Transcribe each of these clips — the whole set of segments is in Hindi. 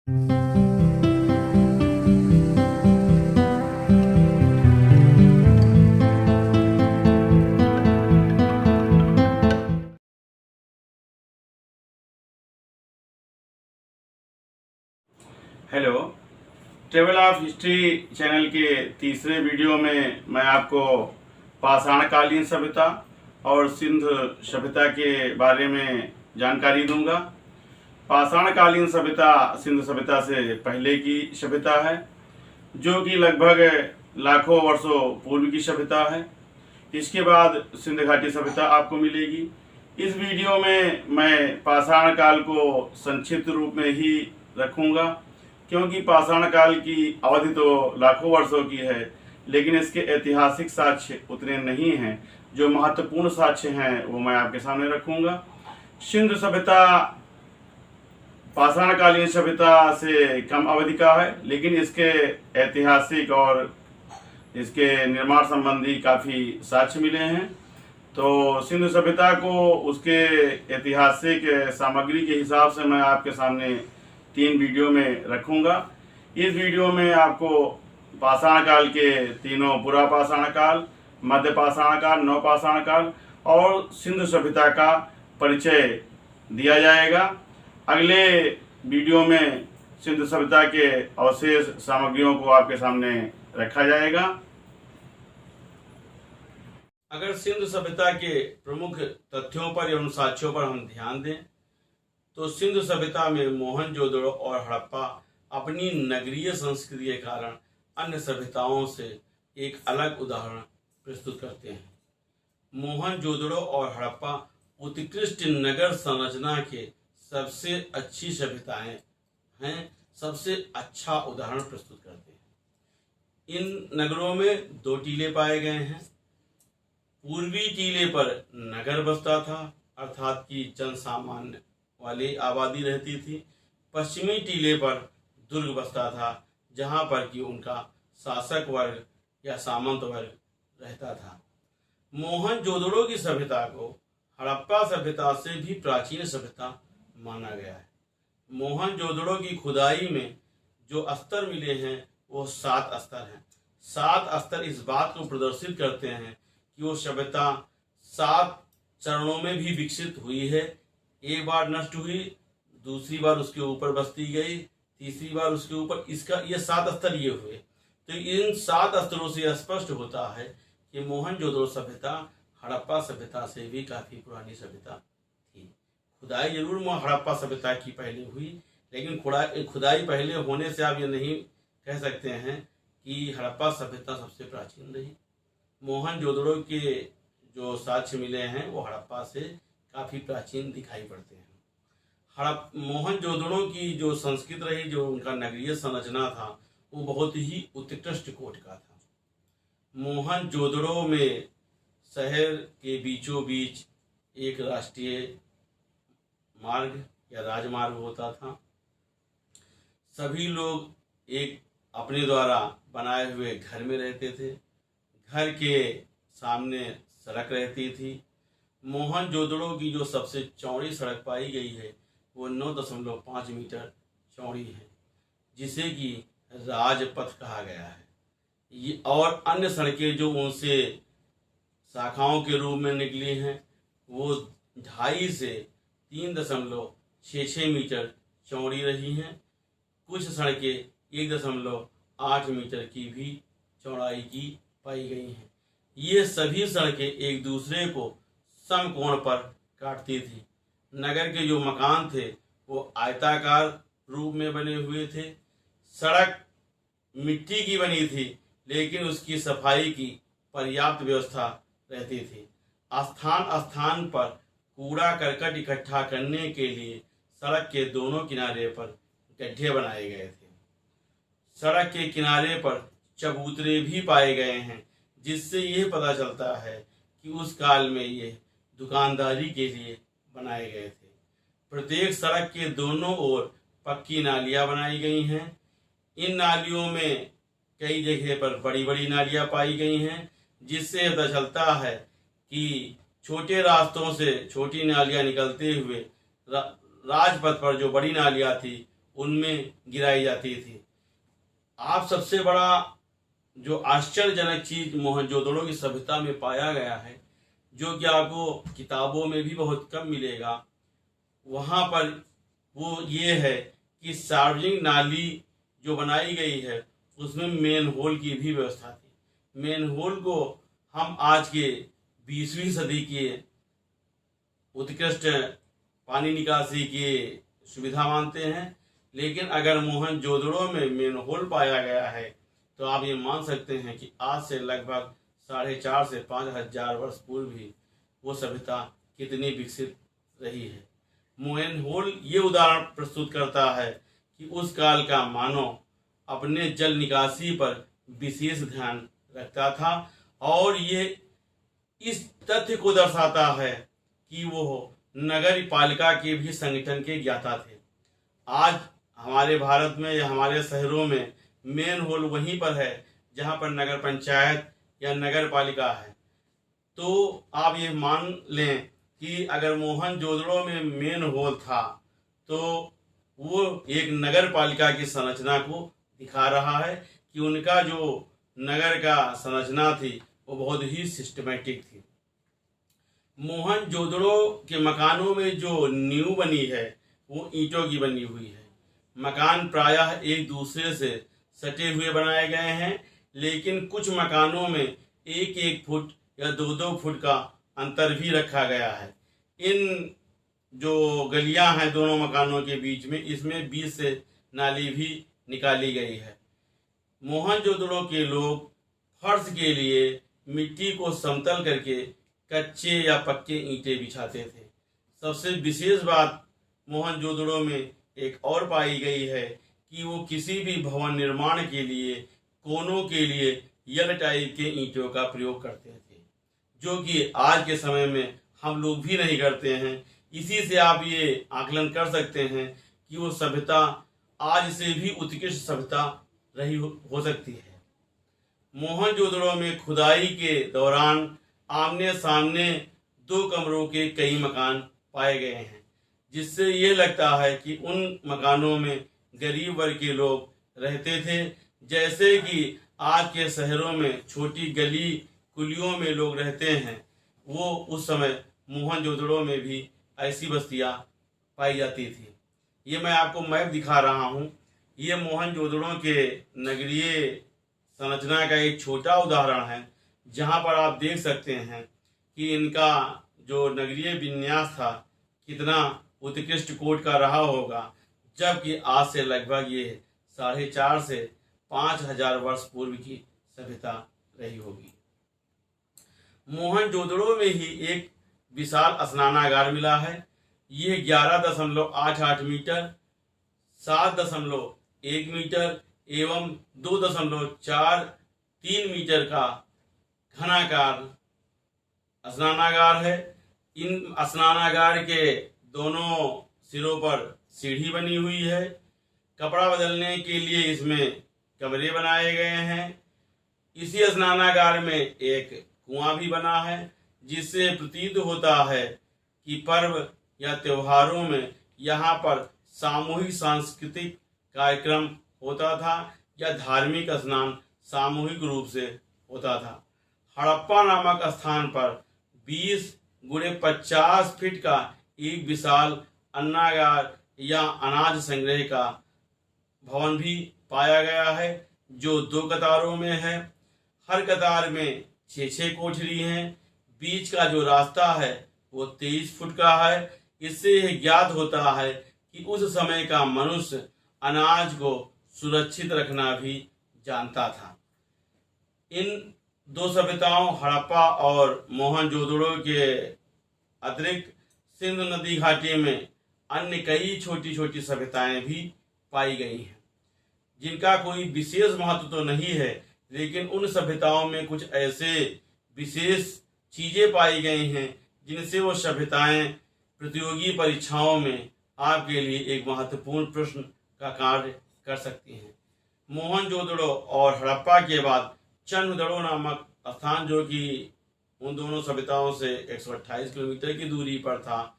Hello, travel of history channel के तीसरे वीडियो में मैं आपको पाषाणकालीन सभ्यता और सिंधु सभ्यता के बारे में जानकारी दूंगा। पाषाणकालीन सभ्यता सिंधु सभ्यता से पहले की सभ्यता है, जो कि लगभग लाखों वर्षों पूर्व की सभ्यता है। इसके बाद सिंधु घाटी सभ्यता आपको मिलेगी। इस वीडियो में मैं पाषाण काल को संक्षिप्त रूप में ही रखूंगा, क्योंकि पाषाण काल की अवधि तो लाखों वर्षों की है, लेकिन इसके ऐतिहासिक साक्ष्य उतने नहीं हैं। जो महत्वपूर्ण साक्ष्य हैं वो मैं आपके सामने रखूंगा। सिंधु सभ्यता पाषाणकालीन सभ्यता से कम अवधि का है, लेकिन इसके ऐतिहासिक और इसके निर्माण संबंधी काफ़ी साक्ष्य मिले हैं। तो सिंधु सभ्यता को उसके ऐतिहासिक सामग्री के हिसाब से मैं आपके सामने 3 वीडियो में रखूंगा। इस वीडियो में आपको पाषाण काल के तीनों पुरा पाषाण काल, मध्य पाषाण काल, नव पाषाण काल और सिंधु सभ्यता का परिचय दिया जाएगा। अगले वीडियो में सिंधु सभ्यता के अवशेष सामग्रियों को आपके सामने रखा जाएगा। अगर सिंधु सभ्यता के प्रमुख तथ्यों पर एवं साक्ष्यों पर हम ध्यान दें तो सिंधु सभ्यता में मोहनजोदड़ो और हड़प्पा अपनी नगरीय संस्कृति के कारण अन्य सभ्यताओं से एक अलग उदाहरण प्रस्तुत करते हैं। मोहनजोदड़ो और हड़प्पा उत्कृष्ट नगर संरचना के सबसे अच्छी सभ्यताएं हैं, सबसे अच्छा उदाहरण प्रस्तुत करते हैं। इन नगरों में 2 टीले पाए गए हैं। पूर्वी टीले पर नगर बसता था, अर्थात कि जनसामान्य वाली आबादी रहती थी। पश्चिमी टीले पर दुर्ग बसता था, जहां पर कि उनका शासक वर्ग या सामंत वर्ग रहता था। मोहनजोदड़ो की सभ्यता को हड़प्पा सभ्यता से भी प्राचीन सभ्यता माना गया है। मोहनजोदड़ो की खुदाई में जो स्तर मिले हैं वो 7 स्तर हैं। 7 स्तर इस बात को प्रदर्शित करते हैं कि वो सभ्यता 7 चरणों में भी विकसित हुई है। एक बार नष्ट हुई, दूसरी बार उसके ऊपर बसती गई, तीसरी बार उसके ऊपर, इसका ये 7 स्तर ये हुए। तो इन 7 स्तरों से स्पष्ट होता है कि मोहनजोदड़ो सभ्यता हड़प्पा सभ्यता से भी काफी पुरानी सभ्यता थी। खुदाई जरूर हड़प्पा सभ्यता की पहले हुई, लेकिन खुदाई पहले होने से आप ये नहीं कह सकते हैं कि हड़प्पा सभ्यता सबसे प्राचीन रही। मोहनजोदड़ो के जो साक्ष्य मिले हैं वो हड़प्पा से काफी प्राचीन दिखाई पड़ते हैं। मोहनजोदड़ो की जो संस्कृति रही, जो उनका नगरीय संरचना था, वो बहुत ही उत्कृष्ट कोटि का था। मोहनजोदड़ो में शहर के बीचों बीच एक राष्ट्रीय मार्ग या राजमार्ग होता था। सभी लोग एक अपने द्वारा बनाए हुए घर में रहते थे। घर के सामने सड़क रहती थी। मोहनजोदड़ो की जो सबसे चौड़ी सड़क पाई गई है वो 9.5 मीटर चौड़ी है, जिसे कि राजपथ कहा गया है। ये और अन्य सड़कें जो उनसे शाखाओं के रूप में निकली हैं वो 2.5 से 3.66 मीटर चौड़ी रही हैं। कुछ सड़कें 1.8 मीटर की भी चौड़ाई की पाई गई हैं। ये सभी सड़कें एक दूसरे को समकोण पर काटती थी। नगर के जो मकान थे वो आयताकार रूप में बने हुए थे। सड़क मिट्टी की बनी थी, लेकिन उसकी सफाई की पर्याप्त व्यवस्था रहती थी। स्थान स्थान पर कूड़ा करकट इकट्ठा करने के लिए सड़क के दोनों किनारे पर गड्ढे बनाए गए थे। सड़क के किनारे पर चबूतरे भी पाए गए हैं, जिससे यह पता चलता है कि उस काल में ये दुकानदारी के लिए बनाए गए थे। प्रत्येक सड़क के दोनों ओर पक्की नालियां बनाई गई हैं। इन नालियों में कई जगह पर बड़ी बड़ी नालियां पाई गई हैं, जिससे पता चलता है कि छोटे रास्तों से छोटी नालियां निकलते हुए राजपथ पर जो बड़ी नालियां थी उनमें गिराई जाती थी। आप सबसे बड़ा जो आश्चर्यजनक चीज मोहनजोदड़ो की सभ्यता में पाया गया है, जो कि आपको किताबों में भी बहुत कम मिलेगा, वहाँ पर वो ये है कि सार्वजनिक नाली जो बनाई गई है उसमें मेन होल की भी व्यवस्था थी। मेन होल को हम आज के 20वीं सदी के उत्कृष्ट पानी निकासी की सुविधा मानते हैं, लेकिन अगर मोहनजोदड़ो में मेन होल पाया गया है तो आप ये मान सकते हैं कि आज से लगभग 4,500 से 5,000 वर्ष पूर्व भी वो सभ्यता कितनी विकसित रही है। मेन होल ये उदाहरण प्रस्तुत करता है कि उस काल का मानव अपने जल निकासी पर विशेष ध्यान रखता था, और ये इस तथ्य को दर्शाता है कि वो नगर पालिका के भी संगठन के ज्ञाता थे। आज हमारे भारत में या हमारे शहरों में मेन होल वहीं पर है जहां पर नगर पंचायत या नगर पालिका है। तो आप ये मान लें कि अगर मोहनजोदड़ो में मेन होल था तो वो एक नगर पालिका की संरचना को दिखा रहा है कि उनका जो नगर का संरचना थी वो बहुत ही सिस्टमेटिक थी। मोहनजोदड़ो के मकानों में जो नींव बनी है वो ईंटों की बनी हुई है। मकान प्रायः एक दूसरे से सटे हुए बनाए गए हैं, लेकिन कुछ मकानों में 1-1 फुट या 2-2 फुट का अंतर भी रखा गया है। इन जो गलियां हैं दोनों मकानों के बीच में, इसमें बीच से नाली भी निकाली गई है। मोहनजोदड़ो के लोग फर्श के लिए मिट्टी को समतल करके कच्चे या पक्के ईंटें बिछाते थे। सबसे विशेष बात मोहनजोदड़ो में एक और पाई गई है कि वो किसी भी भवन निर्माण के लिए कोनों के लिए यल टाइप के ईंटों का प्रयोग करते थे, जो कि आज के समय में हम लोग भी नहीं करते हैं। इसी से आप ये आकलन कर सकते हैं कि वो सभ्यता आज से भी उत्कृष्ट सभ्यता रही हो सकती है। मोहनजोदड़ो में खुदाई के दौरान आमने सामने 2 कमरों के कई मकान पाए गए हैं, जिससे ये लगता है कि उन मकानों में गरीब वर्ग के लोग रहते थे, जैसे कि आज के शहरों में छोटी गली कुलियों में लोग रहते हैं। वो उस समय मोहनजोदड़ो में भी ऐसी बस्तियां पाई जाती थी। ये मैं आपको मैप दिखा रहा हूँ। ये मोहनजोदड़ो के नगरीय संरचना का एक छोटा उदाहरण है, जहाँ पर आप देख सकते हैं कि इनका जो नगरीय विन्यास था कितना उत्कृष्ट कोट का रहा होगा, जबकि आज से लगभग ये 4,500 से 5,000 वर्ष पूर्व की सभ्यता रही होगी। मोहनजोदड़ो में ही एक विशाल स्नानागार मिला है। ये 11.88 मीटर, 7.1 मीटर एवं 2.43 मीटर का घनाकार स्नानागार है। इन स्नानागार के दोनों सिरों पर सीढ़ी बनी हुई है। कपड़ा बदलने के लिए इसमें कमरे बनाए गए हैं। इसी स्नानागार में एक कुआं भी बना है, जिससे प्रतीत होता है कि पर्व या त्योहारों में यहाँ पर सामूहिक सांस्कृतिक कार्यक्रम होता था या धार्मिक स्नान सामूहिक रूप से होता था। हड़प्पा नामक स्थान पर 20x50 फीट का एक विशाल अन्नागार या अनाज संग्रह का भवन भी पाया गया है, जो 2 कतारों में है। हर कतार में 6-6 कोठरी हैं। बीच का जो रास्ता है वो 23 फुट का है। इससे यह ज्ञात होता है कि उस समय का मनुष्य अनाज को सुरक्षित रखना भी जानता था। इन 2 सभ्यताओं हड़प्पा और मोहनजोदड़ो के अतिरिक्त सिंधु नदी घाटी में अन्य कई छोटी छोटी सभ्यताएं भी पाई गई हैं, जिनका कोई विशेष महत्व तो नहीं है, लेकिन उन सभ्यताओं में कुछ ऐसे विशेष चीजें पाई गई हैं जिनसे वो सभ्यताएं प्रतियोगी परीक्षाओं में आपके लिए एक महत्वपूर्ण प्रश्न का कार्य कर सकती हैं। मोहनजोदड़ो और हड़प्पा के बाद चंद्रदड़ो नामक स्थान, जो कि उन दोनों सभ्यताओं से 128 किलोमीटर की दूरी पर था,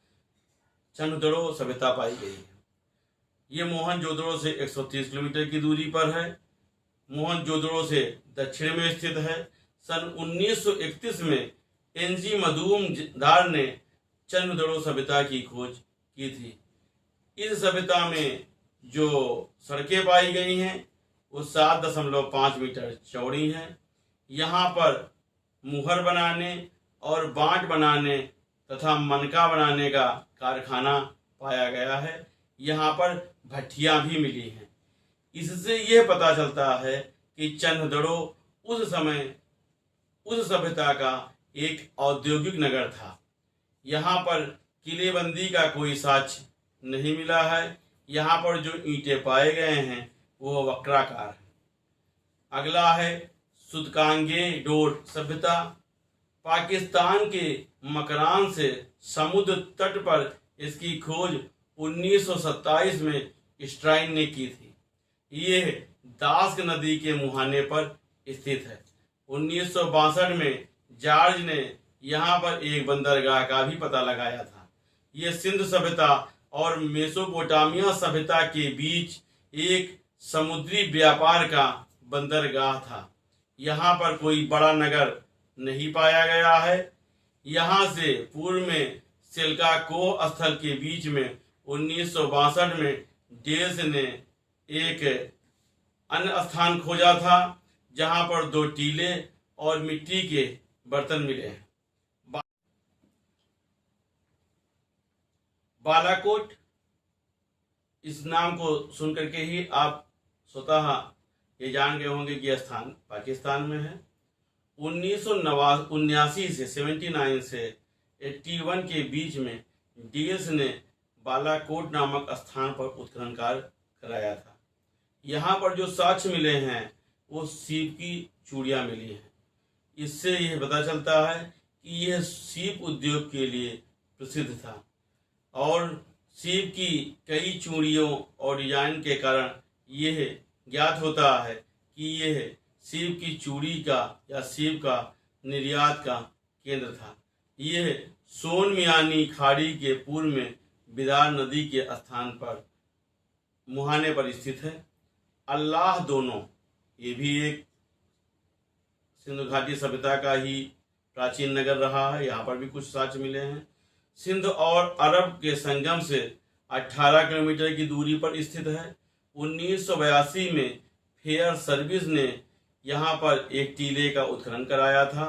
चंद्रदड़ो सभ्यता पाई गई है। ये मोहनजोदड़ो से 130 किलोमीटर की दूरी पर है। मोहनजोदड़ो से दक्षिण में स्थित है। सन 1931 में एनजी मजूमदार ने चंद्रदड़ो सभ्यता की खोज की थी। इस सभ्यता में जो सड़कें पाई गई हैं वो 7.5 मीटर चौड़ी हैं। यहाँ पर मुहर बनाने और बांट बनाने तथा मनका बनाने का कारखाना पाया गया है। यहाँ पर भट्टियां भी मिली हैं। इससे यह पता चलता है कि चंद्रदड़ो उस समय उस सभ्यता का एक औद्योगिक नगर था। यहाँ पर किलेबंदी का कोई साक्ष्य नहीं मिला है। यहाँ पर जो ईंटें पाए गए हैं वो वक्राकार है। अगला है सुदकांगे डोर सभ्यता। पाकिस्तान के मकरान से समुद्र तट पर इसकी खोज 1927 में स्ट्राइन ने की थी। यह दास्क नदी के मुहाने पर स्थित है। 1962 में जॉर्ज ने यहाँ पर एक बंदरगाह का भी पता लगाया था। यह सिंध सभ्यता और मेसोपोटामिया सभ्यता के बीच एक समुद्री व्यापार का बंदरगाह था। यहाँ पर कोई बड़ा नगर नहीं पाया गया है। यहाँ से पूर्व में सिल्काकोह स्थल के बीच में 1962 में डेल्स ने एक अन्य स्थान खोजा था जहाँ पर 2 टीले और मिट्टी के बर्तन मिले हैं। बालाकोट, इस नाम को सुनकर के ही आप स्वतः ये जान गए होंगे कि यह स्थान पाकिस्तान में है। 1979 से 79 से 81 के बीच में डीएस ने बालाकोट नामक स्थान पर उत्खनन कार्य कराया था। यहाँ पर जो साक्ष्य मिले हैं वो सीप की चूड़ियाँ मिली हैं। इससे यह पता चलता है कि यह सीप उद्योग के लिए प्रसिद्ध था और सीप की कई चूड़ियों और डिजाइन के कारण यह ज्ञात होता है कि यह सीप की चूड़ी का या सीप का निर्यात का केंद्र था। यह सोन मियानी खाड़ी के पूर्व में बिदार नदी के स्थान पर मुहाने पर स्थित है। अल्लाह दोनों, ये भी एक सिंधु घाटी सभ्यता का ही प्राचीन नगर रहा है। यहाँ पर भी कुछ साक्ष्य मिले हैं। सिंध और अरब के संगम से 18 किलोमीटर की दूरी पर स्थित है। 1982 में फेयर सर्विस ने यहाँ पर एक टीले का उत्खनन कराया था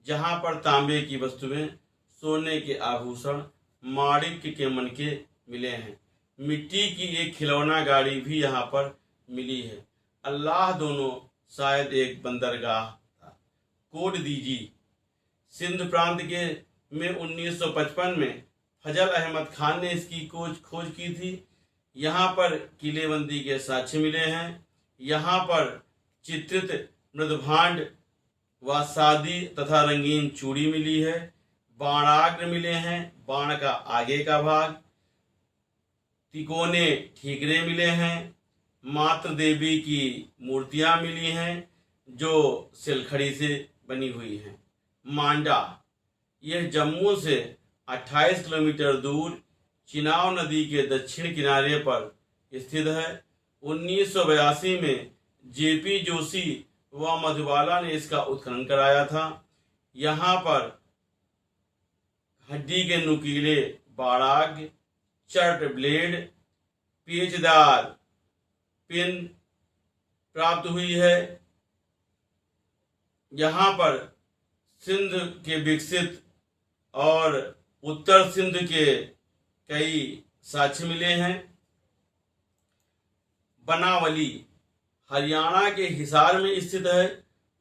जहाँ पर तांबे की वस्तुएं, सोने के आभूषण, माणिक्य के मनके मिले हैं। मिट्टी की एक खिलौना गाड़ी भी यहाँ पर मिली है। अल्लाह दोनों शायद एक बंदरगाह था। कोड दीजी, सिंध प्रांत के में 1955 में फजल अहमद खान ने इसकी खोज की थी। यहाँ पर किलेबंदी के साक्ष्य मिले हैं। यहाँ पर चित्रित मृदभांड व शादी तथा रंगीन चूड़ी मिली है। बाणाग्र मिले हैं, बाण का आगे का भाग, तिकोने ठीकरे मिले हैं। मातृ देवी की मूर्तियां मिली हैं जो सिलखड़ी से बनी हुई हैं। मांडा, यह जम्मू से 28 किलोमीटर दूर चिनाव नदी के दक्षिण किनारे पर स्थित है। 1982 में जेपी जोशी व मधुबाला ने इसका उत्खनन कराया था। यहाँ पर हड्डी के नुकीले बाड़ाग, चर्ट ब्लेड, पेचदार पिन प्राप्त हुई है। यहाँ पर सिंध के विकसित और उत्तर सिंध के कई साक्ष्य मिले हैं। बनावली हरियाणा के हिसार में स्थित है।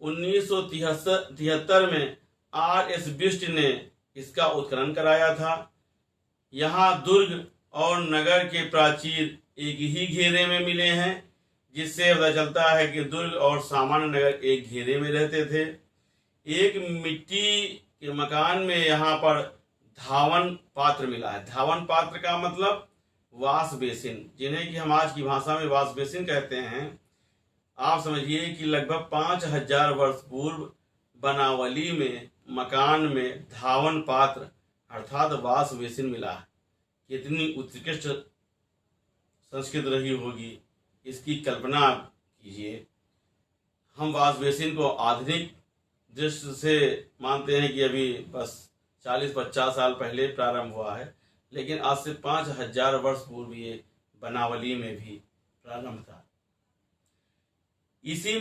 1973 में आर.एस. बिष्ट ने इसका उत्खनन कराया था। यहाँ दुर्ग और नगर के प्राचीर एक ही घेरे में मिले हैं, जिससे पता चलता है कि दुर्ग और सामान्य नगर एक घेरे में रहते थे। एक मिट्टी के मकान में यहाँ पर धावन पात्र मिला है। धावन पात्र का मतलब वाश बेसिन, जिन्हें कि हम आज की भाषा में वाश बेसिन कहते हैं। आप समझिए कि लगभग 5000 वर्ष पूर्व बनावली में मकान में धावन पात्र अर्थात वाश बेसिन मिला है। कितनी उत्कृष्ट संस्कृत रही होगी, इसकी कल्पना आप कीजिए। हम वाश बेसिन को आधुनिक दृष्टि से मानते हैं कि अभी बस 40-50 साल पहले प्रारंभ हुआ है, लेकिन आज से 5000 वर्ष पूर्व ये बनावली में भी प्रारंभ था। इसी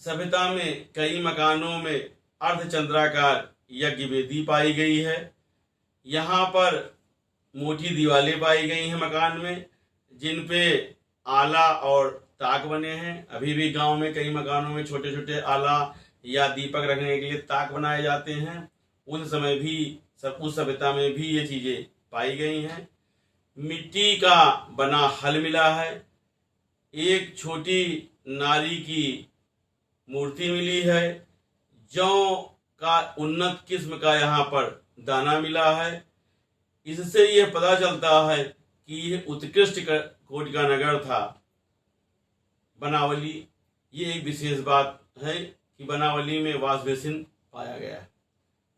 सभ्यता में कई मकानों में अर्धचंद्राकार यज्ञ वेदी पाई गई है। यहाँ पर मोटी दीवारें पाई गई हैं मकान में, जिन पे आला और ताक बने हैं। अभी भी गांव में कई मकानों में छोटे छोटे आला या दीपक रखने के लिए ताक बनाए जाते हैं। उस समय भी उस सभ्यता में भी ये चीजें पाई गई हैं। मिट्टी का बना हल मिला है। एक छोटी नारी की मूर्ति मिली है। जौ का उन्नत किस्म का यहाँ पर दाना मिला है। इससे यह पता चलता है कि यह उत्कृष्ट कोटि का नगर था बनावली। ये एक विशेष बात है कि बनावली में वाश बेसिन पाया गया है।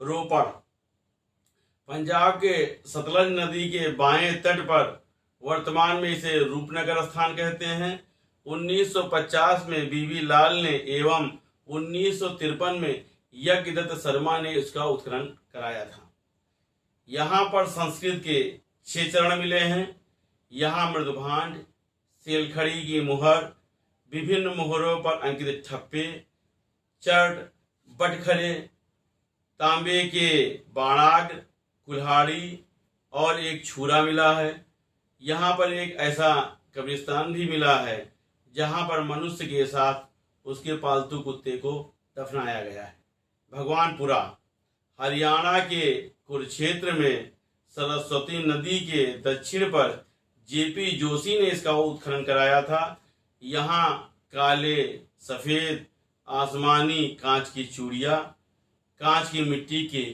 रोपड़ पंजाब के सतलज नदी के बाएं तट पर, वर्तमान में इसे रूपनगर स्थान कहते हैं। 1950 में बीबी लाल ने एवं 1953 में यज्ञदत्त शर्मा ने इसका उत्खनन कराया था। यहाँ पर संस्कृत के 6 चरण मिले हैं। यहाँ मृदुभांड, सेलखड़ी की मुहर, विभिन्न मुहरों पर अंकित ठप्पे, चट, बटखरे, तांबे के बाणाग, कुल्हाड़ी और एक छुरा मिला है। यहाँ पर एक ऐसा कब्रिस्तान भी मिला है जहाँ पर मनुष्य के साथ उसके पालतू कुत्ते को दफनाया गया है। भगवानपुरा हरियाणा के कुरुक्षेत्र में सरस्वती नदी के दक्षिण पर जेपी जोशी ने इसका उत्खनन कराया था। यहाँ काले, सफेद, आसमानी कांच की चूड़ियाँ, कांच की मिट्टी के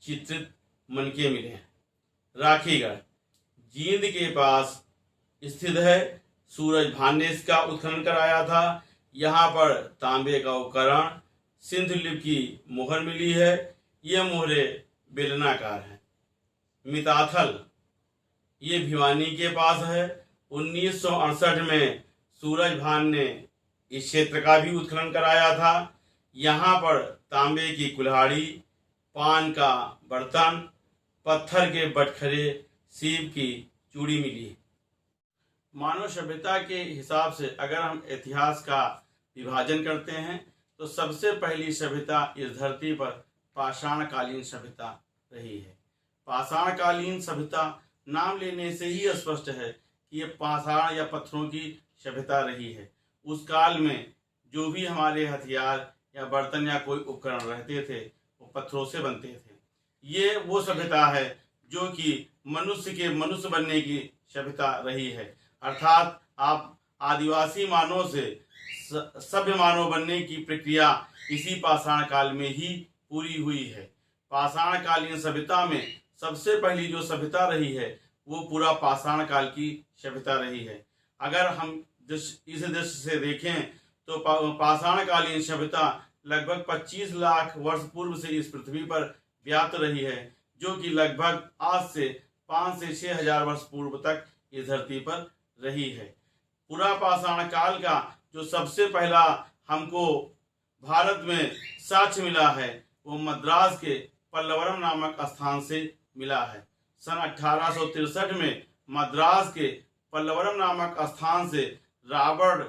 चित्रित मनके मिले हैं। राखीगढ़ जींद के पास स्थित है। सूरज भान ने इसका उत्खनन कराया था। यहाँ पर तांबे का उपकरण, सिंधु लिपि की मोहर मिली है। यह मोहरें बेलनाकार हैं। मिताथल ये भिवानी के पास है। 1968 में सूरज भान ने इस क्षेत्र का भी उत्खनन कराया था। यहाँ पर तांबे की कुल्हाड़ी, पान का बर्तन, पत्थर के बटखरे, सीप की चूड़ी मिली। मानव सभ्यता के हिसाब से अगर हम इतिहास का विभाजन करते हैं तो सबसे पहली सभ्यता इस धरती पर पाषाणकालीन सभ्यता रही है। पाषाणकालीन सभ्यता नाम लेने से ही स्पष्ट है कि ये पाषाण या पत्थरों की सभ्यता रही है। उस काल में जो भी हमारे हथियार या बर्तन या कोई उपकरण रहते थे वो पत्थरों से बनते थे। ये वो सभ्यता है जो कि मनुष्य के मनुष्य बनने की सभ्यता रही है। अर्थात आप आदिवासी मानव से सभ्य मानव बनने की प्रक्रिया इसी पाषाण काल में ही पूरी हुई है। पाषाण कालीन सभ्यता में सबसे पहली जो सभ्यता रही है वो पूरा पाषाण काल की सभ्यता रही है। अगर हम इस दृष्टि से देखें तो पाषाण कालीन सभ्यता लगभग 25 लाख वर्ष पूर्व से इस पृथ्वी पर व्याप्त रही है, जो कि लगभग आज से 5 से 6 हजार वर्ष पूर्व तक इस धरती पर रही है। पूरा पाषाण काल का जो सबसे पहला हमको भारत में साक्ष्य मिला है वो मद्रास के पल्लवरम नामक स्थान से मिला है। सन 1863 में मद्रास के पल्लवरम नामक स्थान से रॉबर्ट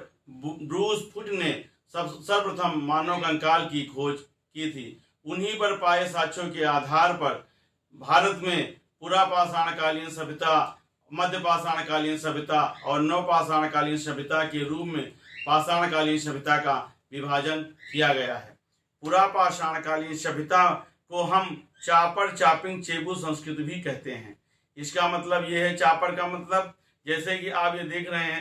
ब्रूस फुट ने सर्वप्रथम मानव कंकाल की खोज की थी। उन्हीं पर पाए साक्ष्यों के आधार पर भारत में पूरा पाषाणकालीन सभ्यता, मध्य पाषाणकालीन सभ्यता और नव पाषाणकालीन सभ्यता के रूप में पाषाणकालीन सभ्यता का विभाजन किया गया है। पूरा पाषाणकालीन सभ्यता को हम चापर, चापिंग, चेबू संस्कृति भी कहते हैं। इसका मतलब ये है, चापर का मतलब जैसे कि आप ये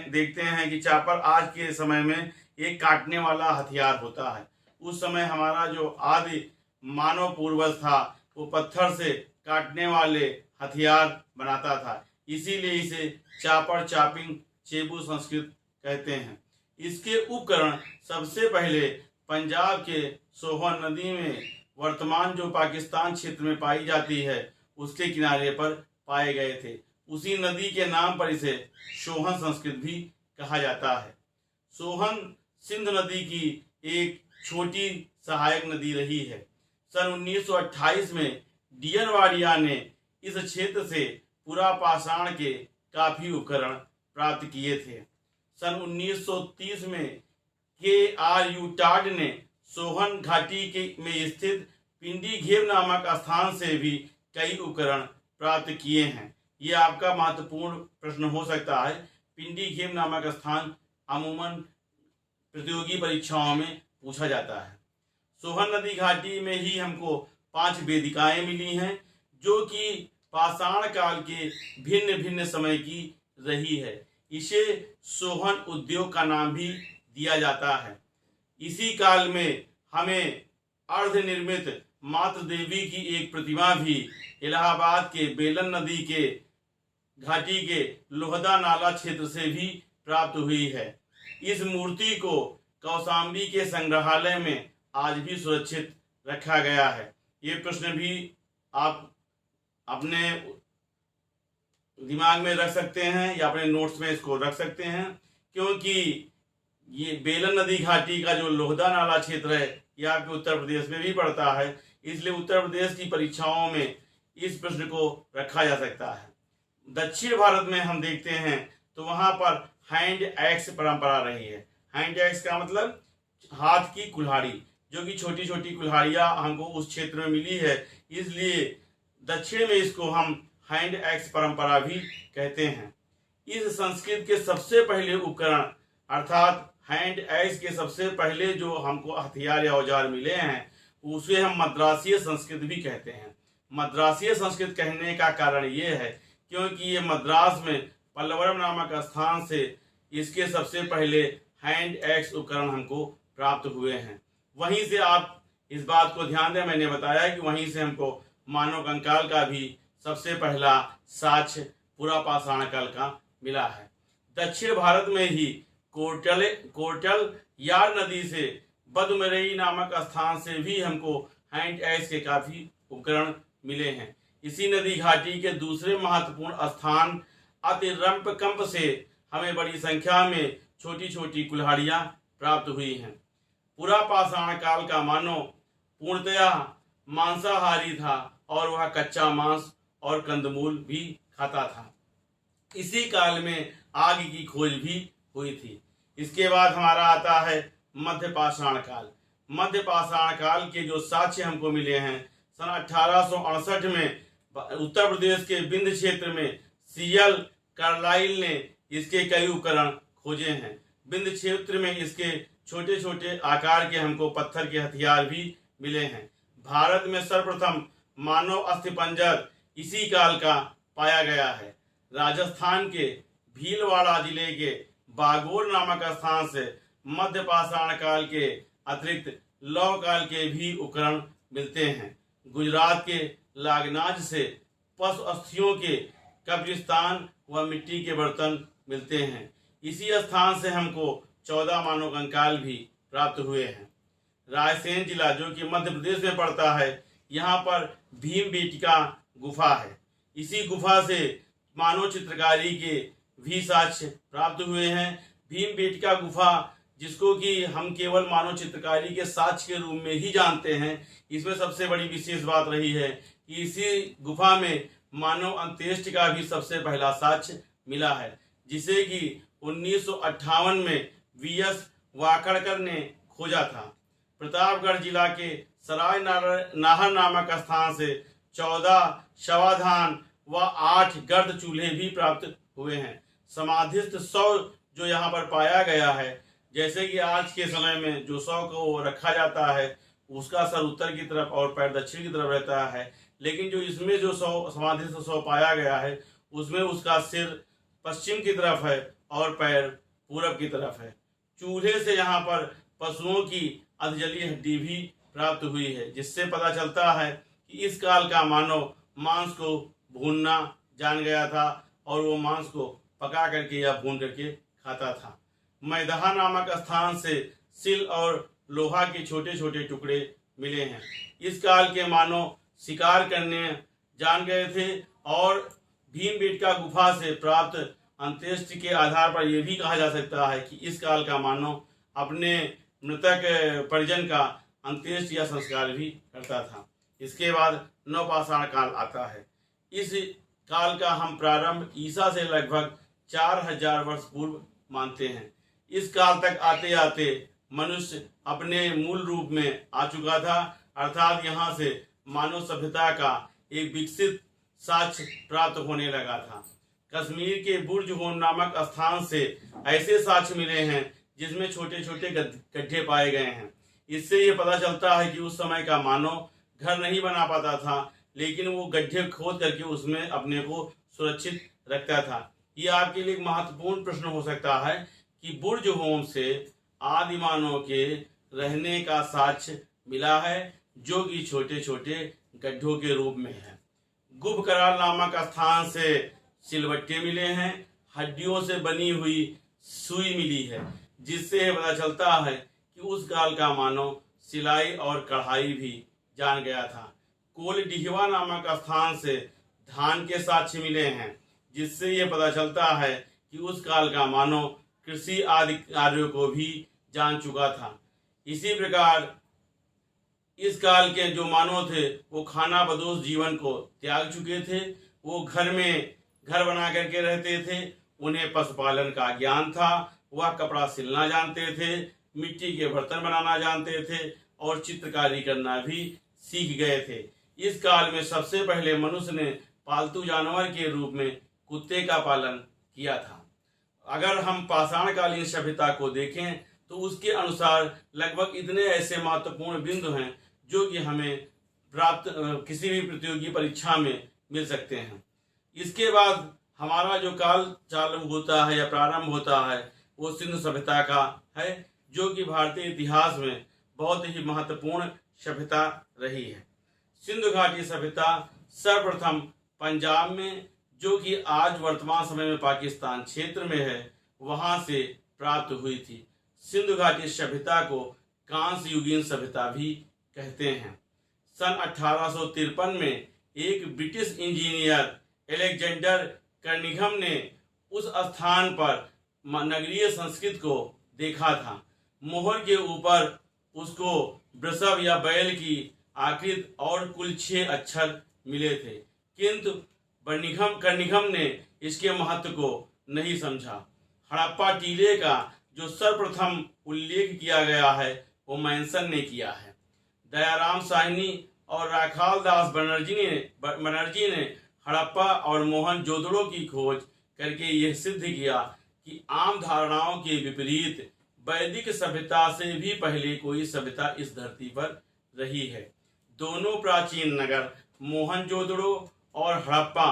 देखते हैं कि चापर आज के समय में एक काटने वाला हथियार होता है। उस समय हमारा जो आदि मानव पूर्वज था वो पत्थर से काटने वाले हथियार बनाता था, इसीलिए इसे चापर, चापिंग, चेबू संस्कृत कहते हैं। इसके उपकरण सबसे पहले पंजाब के सोहन नदी में, वर्तमान जो पाकिस्तान क्षेत्र में पाई जाती है, उसके किनारे पर पाए गए थे। उसी नदी के नाम पर इसे सोहन संस्कृत भी कहा जाता है। सोहन सिंध नदी की एक छोटी सहायक नदी रही है। सन 1928 में डीएन वाडिया ने इस क्षेत्र से पुरापाषाण के काफी उपकरण प्राप्त किए थे। सन 1930 में के.आर.यू. टाड ने सोहन घाटी के में स्थित पिंडी घेव नामक स्थान से भी कई उपकरण प्राप्त किए हैं। ये आपका महत्वपूर्ण प्रश्न हो सकता है। पिंडी घेव नामक स्थान अमूमन प्रतियोगी परीक्षाओं में पूछा जाता है। सोहन नदी घाटी में ही हमको 5 वेदिकाएं मिली हैं जो कि पाषाण काल के भिन्न भिन्न समय की रही है। इसे सोहन उद्योग का नाम भी दिया जाता है। इसी काल में हमें अर्धनिर्मित मातृ देवी की एक प्रतिमा भी इलाहाबाद के बेलन नदी के घाटी के लोहदा नाला क्षेत्र से भी प्राप्त हुई है। इस मूर्ति को कौशाम्बी के संग्रहालय में आज भी सुरक्षित रखा गया है। ये प्रश्न भी आप अपने दिमाग में रख सकते हैं या अपने नोट्स में इसको रख सकते हैं, क्योंकि ये बेलन नदी घाटी का जो लोहदा नाला क्षेत्र है यह आपके उत्तर प्रदेश में भी पड़ता है। इसलिए उत्तर प्रदेश की परीक्षाओं में इस प्रश्न को रखा जा सकता है। दक्षिण भारत में हम देखते हैं तो वहां पर हैंड एक्स परंपरा रही है। हैंड एक्स का मतलब हाथ की कुल्हाड़ी, जो कि छोटी छोटी कुल्हाड़ियां हमको उस क्षेत्र में मिली है, इसलिए दक्षिण में इसको हम हैंड एक्स परंपरा भी कहते हैं। इस संस्कृत के सबसे पहले उपकरण अर्थात हैंड एक्स के सबसे पहले जो हमको हथियार या औजार मिले हैं उसे हम मद्रासीय संस्कृत भी कहते हैं। मद्रासीय संस्कृत कहने का कारण ये है क्योंकि ये मद्रास में पल्लवरम नामक स्थान से इसके सबसे पहले हैंड एक्स उपकरण हमको प्राप्त हुए हैं। वहीं से आप इस बात को ध्यान दें, मैंने बताया कि वहीं से हमको मानव कंकाल का भी सबसे पहला साक्ष्य पुरापाषाण काल का मिला है। दक्षिण भारत में ही कोर्टल यार नदी से बदमरई नामक स्थान से भी हमको हैंड एक्स के काफी उपकरण मिले हैं। इसी नदी घाटी के दूसरे महत्वपूर्ण स्थान अतिरंपकंप से हमें बड़ी संख्या में छोटी छोटी कुल्हाड़ियां प्राप्त हुई हैं। पुरापाषाण काल का मानव पूर्णतया मांसाहारी था और वह कच्चा मांस और कंदमूल भी खाता था। इसी काल में आग की खोज भी हुई थी। इसके बाद हमारा आता है मध्य पाषाण काल। मध्य पाषाण काल के जो साक्ष्य हमको मिले हैं, सन 1868 में उत्तर प्रदेश के बिंद क्षेत्र में सीएल कार्लाइल ने इसके कई उपकरण खोजे हैं। बिंद क्षेत्र में इसके छोटे छोटे आकार के हमको पत्थर के हथियार भी मिले हैं। भारत में सर्वप्रथम मानव अस्थिपंजर इसी काल का पाया गया है। राजस्थान के भीलवाड़ा जिले के बागोर नामक स्थान से मध्य पाषाण काल के अतिरिक्त लौह काल के भी उपकरण मिलते हैं। गुजरात के लागनाज से पशु अस्थियों के कब्रिस्तान व मिट्टी के बर्तन मिलते हैं। इसी स्थान से हमको 14 मानव कंकाल भी प्राप्त हुए हैं। रायसेन जिला जो कि मध्य प्रदेश में पड़ता है, यहाँ पर भीमबेटका गुफा है। इसी गुफा से मानव चित्रकारी के भी साक्ष्य प्राप्त हुए हैं। भीमबेटका गुफा जिसको कि हम केवल मानव चित्रकारी के साक्ष्य के रूप में ही जानते हैं, इसमें सबसे बड़ी विशेष बात रही है कि इसी गुफा में मानव अंत्येष्टि का भी सबसे पहला साक्ष्य मिला है, जिसे कि 1958 में वीएस वाकड़कर ने खोजा था। प्रतापगढ़ जिला के सराय नाहर नामक स्थान से 14 शवाधान व 8 गर्द चूल्हे भी प्राप्त हुए हैं। समाधिस्थ शव जो यहाँ पर पाया गया है, जैसे कि आज के समय में जो शव को रखा जाता है उसका सर उत्तर की तरफ और पैर दक्षिण की तरफ रहता है, लेकिन जो इसमें जो समाधिस्थ शव पाया गया है उसमें उसका सिर पश्चिम की तरफ है और पैर पूरब की तरफ है। चूल्हे से यहाँ पर पशुओं की अधजली हड्डी भी प्राप्त हुई है, जिससे पता चलता है कि इस काल का मानव मांस को भूनना जान गया था और वो मांस को पका करके या भून करके खाता था। मैदहा नामक स्थान से सिल और लोहा के छोटे छोटे टुकड़े मिले हैं। इस काल के मानव शिकार करने जान गए थे और भीमबेटका गुफा से प्राप्त अंत्येष्टि के आधार पर यह भी कहा जा सकता है कि इस काल का मानव अपने मृतक परिजन का अंत्येष्टि या संस्कार भी करता था। इसके बाद नवपाषाण काल आता है। इस काल का हम प्रारंभ ईसा से लगभग 4000 वर्ष पूर्व मानते हैं। इस काल तक आते आते मनुष्य अपने मूल रूप में आ चुका था, अर्थात यहाँ से मानव सभ्यता का एक विकसित साक्ष्य प्राप्त होने लगा था। कश्मीर के बुर्ज होम नामक स्थान से ऐसे साक्ष्य मिले हैं जिसमें छोटे छोटे गड्ढे पाए गए हैं। इससे ये पता चलता है कि उस समय का मानव घर नहीं बना पाता था, लेकिन वो गड्ढे खोद करके उसमें अपने को सुरक्षित रखता था। ये आपके लिए एक महत्वपूर्ण प्रश्न हो सकता है कि बुर्ज होम से आदि मानव के रहने का साक्ष्य मिला है, जो कि छोटे छोटे गड्ढों के रूप में है। गुबकरार नामक स्थान से सिलवट्टे मिले हैं, हड्डियों से बनी हुई सुई मिली है, जिससे पता चलता है कि उस काल का मानव सिलाई और कढ़ाई भी जान गया था। कोलडिहवा नामक स्थान से धान के साक्ष्य मिले हैं, जिससे ये पता चलता है कि उस काल का मानव कृषि आदि कार्यों को भी जान चुका था। इसी प्रकार इस काल के जो मानव थे वो खाना बदोश जीवन को त्याग चुके थे। वो घर बना करके रहते थे। उन्हें पशुपालन का ज्ञान था। वह कपड़ा सिलना जानते थे, मिट्टी के बर्तन बनाना जानते थे और चित्रकारी करना भी सीख गए थे। इस काल में सबसे पहले मनुष्य ने पालतू जानवर के रूप में कुत्ते का पालन किया था। अगर हम पाषाणकालीन सभ्यता को देखें तो उसके अनुसार लगभग इतने ऐसे महत्वपूर्ण बिंदु हैं जो कि हमें प्राप्त किसी भी प्रतियोगी परीक्षा में मिल सकते हैं। इसके बाद हमारा जो काल चालू होता है या प्रारंभ होता है वो सिंधु सभ्यता का है, जो कि भारतीय इतिहास में बहुत ही महत्वपूर्ण सभ्यता रही है। सिंधु घाटी सभ्यता सर्वप्रथम पंजाब में, जो कि आज वर्तमान समय में पाकिस्तान क्षेत्र में है, वहां से प्राप्त हुई थी। सिंधु घाटी सभ्यता को कांस्य युगीन सभ्यता भी कहते हैं। सन 1853 में एक ब्रिटिश इंजीनियर एलेक्जेंडर कर्निघम ने उस स्थान पर नगरीय संस्कृत को देखा था। मोहर के ऊपर उसको वृषभ या बैल की आकृति और कुल 6 अक्षर मिले थे, किंतु कर्निघम ने इसके महत्व को नहीं समझा। हड़प्पा टीले का जो सर्वप्रथम उल्लेख किया गया है वो मैनसन ने किया है। दयाराम साहनी और राखाल दास बनर्जी ने हड़प्पा और मोहनजोदड़ो की खोज करके यह सिद्ध किया कि आम धारणाओं के विपरीत वैदिक सभ्यता से भी पहले कोई सभ्यता इस धरती पर रही है। दोनों प्राचीन नगर मोहनजोदड़ो और हड़प्पा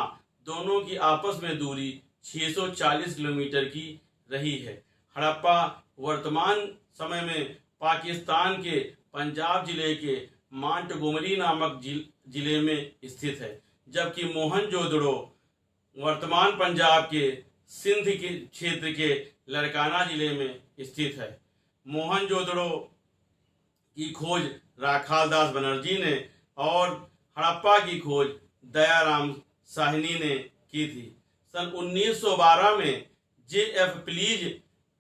दोनों की आपस में दूरी 640 किलोमीटर की रही है। हड़प्पा वर्तमान समय में पाकिस्तान के पंजाब जिले के मांटगोमरी नामक जिले में स्थित है, जबकि मोहनजोदड़ो वर्तमान पंजाब के सिंध के क्षेत्र के लड़काना जिले में स्थित है। मोहनजोदड़ो की खोज राखाल दास बनर्जी ने और हड़प्पा की खोज दयाराम साहनी ने की थी। सन 1912 में J.F. प्लीज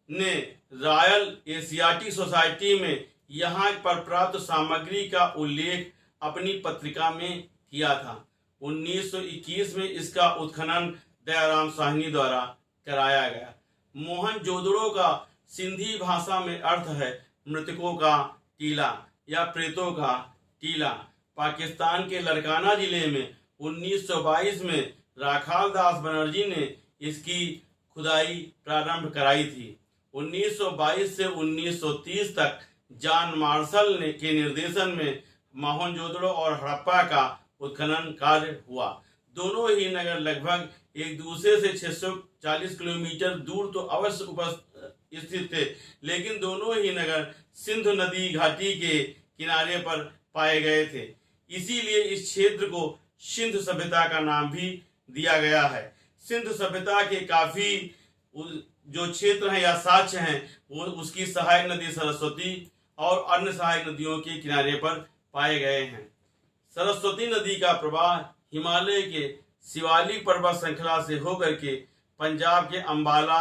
ने रॉयल एशियाटिक सोसाइटी में यहाँ पर प्राप्त सामग्री का उल्लेख अपनी पत्रिका में किया था। 1921 में इसका उत्खनन दयाराम साहनी द्वारा कराया गया। मोहनजोदड़ो का सिंधी भाषा में अर्थ है मृतकों का टीला या प्रेतों का टीला। पाकिस्तान के लड़काना जिले में 1922 में राखाल दास बनर्जी ने इसकी खुदाई प्रारंभ कराई थी। 1922 से 1930 तक जॉन मार्शल के निर्देशन में मोहनजोदड़ो और हड़प्पा का उत्खनन कार्य हुआ। दोनों ही नगर लगभग एक दूसरे से 640 किलोमीटर दूर तो अवश्य उपस्थित थे, लेकिन दोनों ही नगर सिंधु नदी घाटी के किनारे पर पाए गए थे। इसीलिए इस क्षेत्र को सिंधु सभ्यता का नाम भी दिया गया है। सिंधु सभ्यता के काफी जो क्षेत्र हैं या साक्ष्य हैं वो उसकी सहायक नदी सरस्वती और अन्य सहायक नदियों के किनारे पर पाए गए हैं। सरस्वती नदी का प्रवाह हिमालय के शिवालिक पर्वत श्रृंखला से होकर के पंजाब के अंबाला,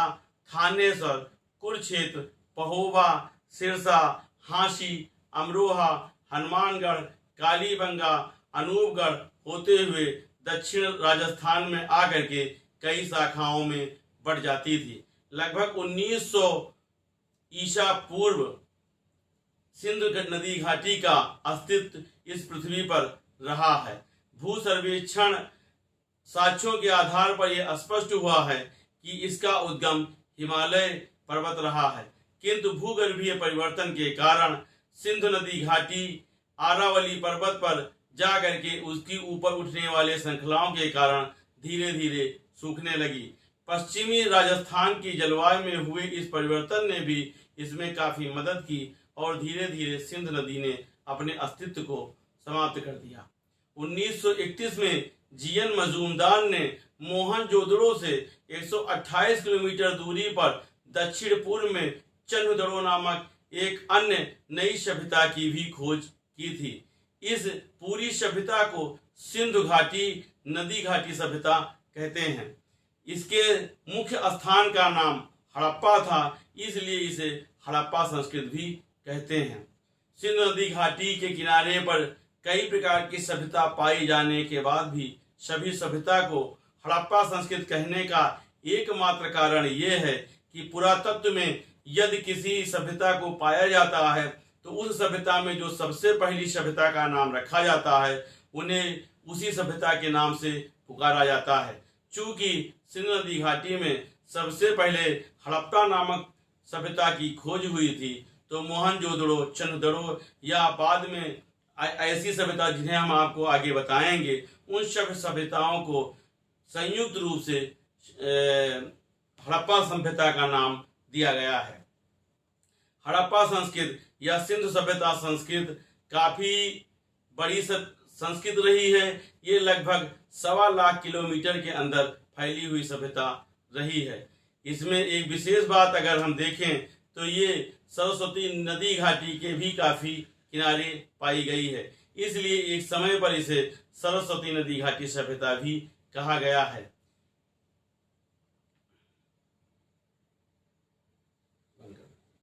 थानेसर, कुरुक्षेत्र, पहोबा, सिरसा, हांसी, अमरोहा, हनुमानगढ़, कालीबंगा, अनूपगढ़ होते हुए दक्षिण राजस्थान में आकर के कई शाखाओं में बढ़ जाती थी। लगभग 1900 ईसा पूर्व सिंधु नदी घाटी का अस्तित्व इस पृथ्वी पर रहा है। भू सर्वेक्षण साक्ष्यों के आधार पर यह स्पष्ट हुआ है कि इसका उद्गम हिमालय पर्वत रहा है, किंतु भूगर्भीय परिवर्तन के कारण सिंधु नदी घाटी आरावली पर्वत पर जाकर के उसकी ऊपर उठने वाले श्रृंखलाओं के कारण धीरे धीरे सूखने लगी। पश्चिमी राजस्थान की जलवायु में हुए इस परिवर्तन ने भी इसमें काफी मदद की और धीरे धीरे सिंधु नदी ने अपने अस्तित्व को समाप्त कर दिया। 1931 में जीएन मजूमदार ने मोहनजोदड़ो से 128 किलोमीटर दूरी पर दक्षिण पूर्व में चन्हुदड़ो नामक एक अन्य नई सभ्यता की भी खोज की थी। इस पूरी सभ्यता को सिंधु घाटी नदी घाटी सभ्यता कहते हैं। इसके मुख्य स्थान का नाम हड़प्पा था, इसलिए इसे हड़प्पा संस्कृत भी कहते हैं। सिंधु नदी घाटी के किनारे पर कई प्रकार की सभ्यता पाई जाने के बाद भी सभी सभ्यता को हड़प्पा संस्कृत कहने का एकमात्र कारण यह है कि पुरातत्व में यदि किसी सभ्यता को पाया जाता है तो उस सभ्यता में जो सबसे पहली सभ्यता का नाम रखा जाता है उन्हें उसी सभ्यता के नाम से पुकारा जाता है। चूंकि सिंधु नदी घाटी में सबसे पहले हड़प्पा नामक सभ्यता की खोज हुई थी, तो मोहनजोदड़ो, चन्हुदड़ो या बाद में ऐसी सभ्यता जिन्हें हम आपको आगे बताएंगे, उन सब सभ्यताओं को संयुक्त रूप से हड़प्पा सभ्यता का नाम दिया गया है। हड़प्पा संस्कृत या सिंधु सभ्यता संस्कृत काफी बड़ी संस्कृत रही है। ये लगभग 1.25 लाख किलोमीटर के अंदर फैली हुई सभ्यता रही है। इसमें एक विशेष बात अगर हम देखें तो ये सरस्वती नदी घाटी के भी काफी किनारे पाई गई है, इसलिए एक समय पर इसे सरस्वती नदी घाटी सभ्यता भी कहा गया है।